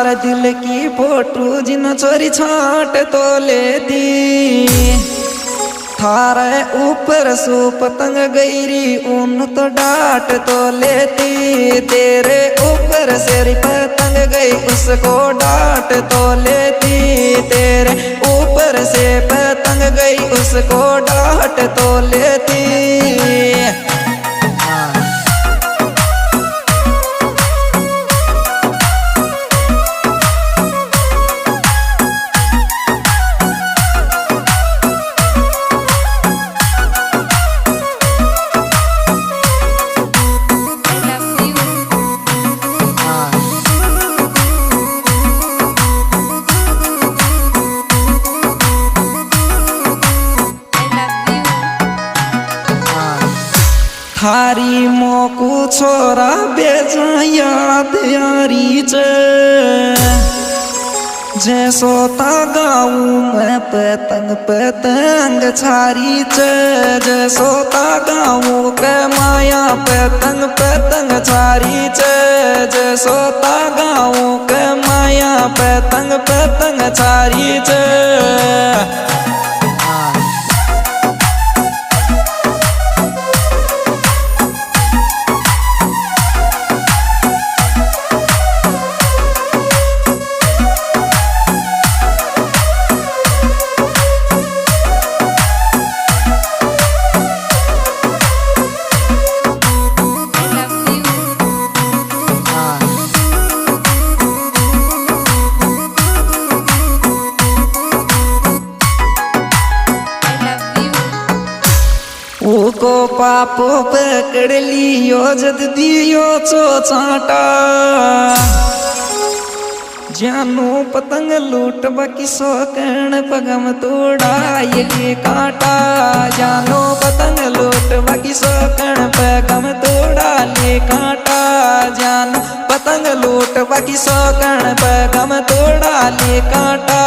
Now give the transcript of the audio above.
थार दिल की फोटो जिन चोरी छाट तो लेती थारे ऊपर सो पतंग गईरी उन तो डांट तो लेती तेरे ऊपर से पतंग गई उसको डांट तो लेती तेरे ऊपर से पतंग गई उसको डांट तो लेती। थारी मोकू छोरा बेजा याद यारी जैसो गाऊ मैं पतंग पतंग छारी जैसो गाऊ के माया पतंग पतंग छारी जैसो गाऊ के माया पतंग पतंग छारी को पापो पकड़ लियो जद दियो चो चाटा जानो पतंग लूट बाकी सोकण पगम तोड़ा ये काटा जानो पतंग लूट बाकी सोकण पगम तोड़ा ले काटा जानो पतंग लूट बाकी सोकण पगम तोड़ा ले काटा।